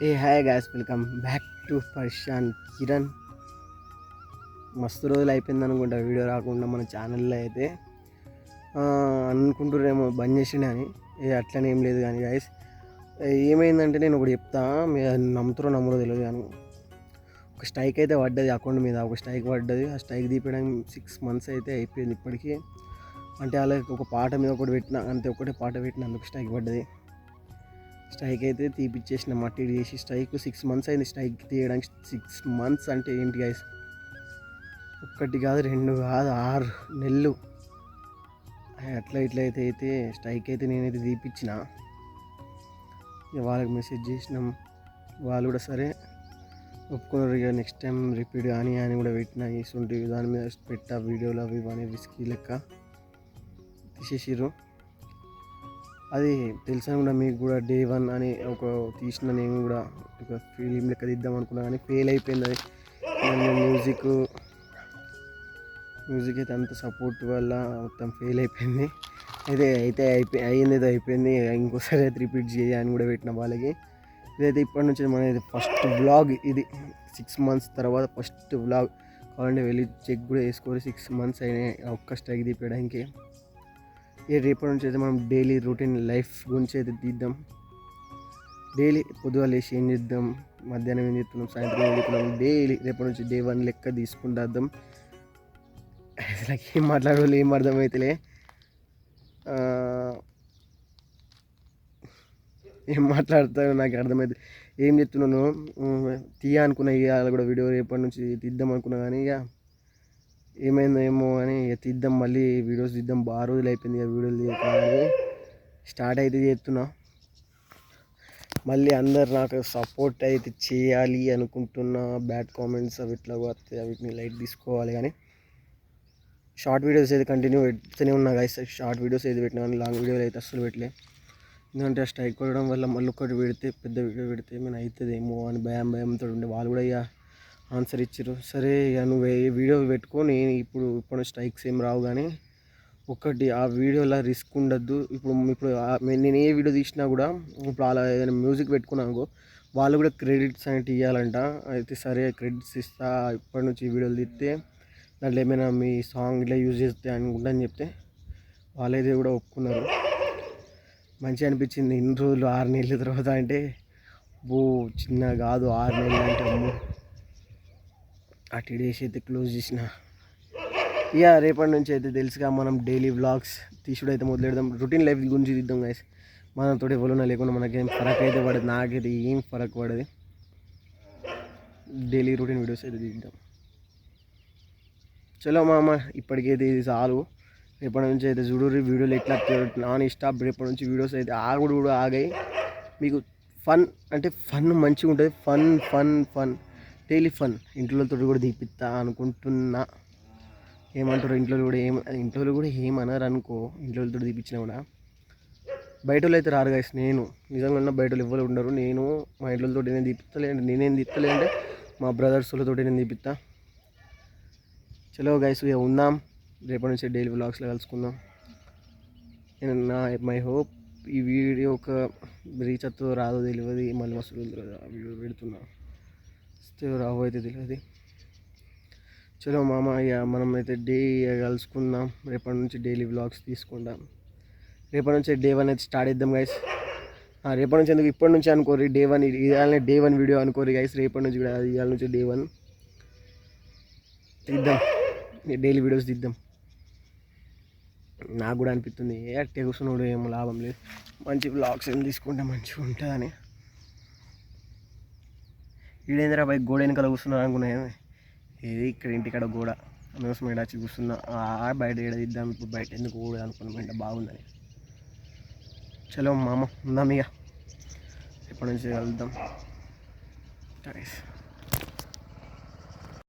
A hi guys, welcome back to Parshan Kiran. మస్తు రోజులు అయిపోయింది అనుకుంటా వీడియో రాకుండా మన ఛానల్లో అయితే. అనుకుంటున్నారేమో బంద్ చేసిండే అని. అట్లనే ఏం లేదు కానీ గాయస్, ఏమైందంటే నేను ఒకటి చెప్తా, మీరు నమ్ముతారో నమ్మరో తెలియదు కానీ ఒక స్ట్రైక్ అయితే పడ్డది అకౌంట్ మీద. ఒక స్ట్రైక్ పడ్డది. ఆ స్ట్రైక్ తీపడానికి 6 months అయితే అయిపోయింది ఇప్పటికీ. అంటే అలా ఒక పాట మీద ఒకటి పెట్టిన, అంతే, ఒకటే పాట పెట్టిన, అందుకు స్ట్రైక్ పడ్డది. స్ట్రైక్ అయితే తీపిచ్చేసిన, మట్టి చేసి. స్ట్రైక్ 6 months అయింది స్ట్రైక్ తీయడానికి. 6 months అంటే ఏంటి గైస్? ఒక్కటి కాదు, 2 కాదు, 6 నెలలు. అట్లా అయితే స్ట్రైక్ అయితే నేనైతే తీపిచ్చిన. వాళ్ళకి మెసేజ్ చేసినాం, వాళ్ళు కూడా సరే ఒప్పుకున్నారు. ఇక నెక్స్ట్ టైం రిపీట్ కానీ అని కూడా పెట్టిన. ఇసుంటి దాని మీద పెట్టా వీడియోలు అవి ఇవన్నీ రిస్కీ లెక్క తీసేసిర్రు. అది తెలిసిన కూడా మీకు కూడా డే 1 అని ఒక తీసిన, నేను కూడా ఒక ఫిలిం లెక్క తీద్దాం అనుకున్నా కానీ ఫెయిల్ అయిపోయింది. అది మ్యూజిక్ అయితే అంత సపోర్ట్ వల్ల మొత్తం ఫెయిల్ అయిపోయింది. అయ్యింది ఏదో అయిపోయింది. ఇంకోసారి అయితే రిపీట్ చేయని కూడా పెట్టిన వాళ్ళకి. ఇదైతే ఇప్పటి నుంచి మన ఫస్ట్ వ్లాగ్ ఇది. 6 months తర్వాత ఫస్ట్ వ్లాగ్. కావాలంటే వెళ్ళి చెక్ కూడా వేసుకోవాలి. 6 months అయినాయి ఒక్క స్ట్రైక్ తీపేయడానికి. రేపటి నుంచి అయితే మనం డైలీ రొటీన్ లైఫ్ గురించి అయితే తీద్దాం. డైలీ పొద్దుగా లేచి ఏం చేద్దాం, మధ్యాహ్నం ఏం చేస్తున్నాం, సాయంత్రం ఏం చేస్తున్నాం, డైలీ రేపటి నుంచి డే 1 లెక్క తీసుకుంటాం. అసలు ఏం మాట్లాడాలి ఏం అర్థమవుతలే. ఏం మాట్లాడతానో నాకు అర్థమైతే. ఏం చెప్తున్నాను, అనుకున్నా ఇవాళ కూడా వీడియో రేపటి నుంచి తీద్దాం అనుకున్నా కానీ ఇక ఏమైందో ఏమో అని తీద్దాం, మళ్ళీ వీడియోస్ తీద్దాం. బాగా రోజులు అయిపోయింది ఇక వీడియోలు తీయడానికి. స్టార్ట్ అయితే చేస్తున్నా. మళ్ళీ అందరు నాకు సపోర్ట్ అయితే చేయాలి అనుకుంటున్నా. బ్యాడ్ కామెంట్స్ అవి ఇట్లా వస్తే వీటిని లైట్ తీసుకోవాలి. కానీ షార్ట్ వీడియోస్ అయితే కంటిన్యూ పెడుతూనే ఉన్నా గైస్. షార్ట్ వీడియోస్ అయితే పెట్టినా కానీ లాంగ్ వీడియోలు అయితే అస్సలు పెట్టలే. ఎందుకంటే ఆ స్ట్రైక్ కొట్టడం వల్ల మళ్ళీ ఒకటి పెడితే, పెద్ద వీడియో పెడితే ఏమైనా అవుతుందేమో అని భయంతో ఉండే. వాళ్ళు కూడా ఇక ఆన్సర్ ఇచ్చారు. సరే ఇక నువ్వు వీడియో పెట్టుకొని ఇప్పుడు స్ట్రైక్స్ ఏం రావు కానీ ఒకటి ఆ వీడియోలో రిస్క్ ఉండద్దు. ఇప్పుడు నేను ఏ వీడియో తీసినా కూడా ఇప్పుడు అలా ఏదైనా మ్యూజిక్ పెట్టుకున్నాను, వాళ్ళు కూడా క్రెడిట్స్ అనేవి ఇవ్వాలంట. అయితే సరే క్రెడిట్స్ ఇస్తా, ఇప్పటి నుంచి వీడియోలు తీస్తే దాంట్లో ఏమైనా మీ సాంగ్ ఇట్లా యూజ్ చేస్తే అనుకుంటా అని చెప్తే వాళ్ళైతే కూడా ఒప్పుకున్నారు. మంచిగా అనిపించింది. ఇన్ని రోజులు 6 నెలల తర్వాత అంటే చిన్న కాదు, 6 నెలలు అంటే అమ్మో. ఆ టీడీఎస్ అయితే క్లోజ్ చేసిన. ఇక రేపటి నుంచి అయితే తెలుసుగా మనం డైలీ వ్లాగ్స్ తీసుడు అయితే మొదలెడదాం. రొటీన్ లైఫ్ గురించి తీద్దాం గైస్. మనతో ఎవరైనా లేకుండా మనకేం ఫరక్ అయితే పడదు. నాకైతే ఏం ఫరక్ పడదు. డైలీ రొటీన్ వీడియోస్ అయితే తీద్దాం. చలో మామ, ఇప్పటికైతే ఇది చాలు. రేపటి నుంచి అయితే చూడరు వీడియోలు ఎట్లా నాన్ స్టాప్. రేపటి నుంచి వీడియోస్ అయితే ఆగుడు కూడా ఆగాయి. మీకు ఫన్ అంటే ఫన్ మంచిగా ఉంటుంది. Fun daily fun. ఇంట్లోతో కూడా తీపిస్తా అనుకుంటున్నా. ఏమంటారు ఇంట్లో కూడా ఏమన్నారు అనుకో. ఇంట్లోతో తీపిచ్చినా కూడా బయట వాళ్ళు అయితే రారు గైస్. నేను నిజంగా బయట వాళ్ళు ఎవరు ఉండరు. నేను మా ఇంట్లోతో నేను తీపిస్తలేండి. నేనేం తీస్తలేంటే మా బ్రదర్స్ వాళ్ళతో నేను తీపిస్తా. చలో గైస్, ఇక ఉందాం. రేపటి నుంచి డైలీ వ్లాగ్స్లో కలుసుకుందాం. నేను మై హోప్ ఈ వీడియో ఒక రీచ్ అవుతుందో రాదో తెలియదు. మళ్ళీ మస్తు రోజులు వీడియో పెడుతున్నా, రావో అయితే తెలియదు. చలో మామ, ఇక మనం అయితే కలుసుకుందాం. రేపటి నుంచి డైలీ వ్లాగ్స్ తీసుకుందాం. రేపటి నుంచి డే 1 అయితే స్టార్ట్ చేద్దాం గైస్. రేపటి నుంచి ఎందుకు, ఇప్పటి నుంచి అనుకోరు. డే 1 ఇవాళనే డే 1 వీడియో అనుకోరు గైస్. రేపటి నుంచి కూడా ఇవాళ నుంచి డే 1 తీద్దాం. డైలీ వీడియోస్ తీద్దాం. నాకు కూడా అనిపిస్తుంది అట్టే కూర్చున్నాడు ఏమో లాభం లేదు. మంచి వ్లాగ్స్ ఏం తీసుకుంటే మంచిగా ఉంటుందని. ఈడేంద్రా బైక్ గోడ వెనకాల కూర్చున్నాను అనుకున్నా. ఇది ఇక్కడ ఇంటికాడ గోడ అందుకోసం ఇక్కడ వచ్చి కూర్చున్నా. బయట ఏడ తీద్దాం, ఇప్పుడు బయట ఎందుకు కూడా అనుకున్నాం. బయట బాగుందని. చలో మామ, ఉందాం ఇక. ఎప్పటి నుంచి కలుద్దాం.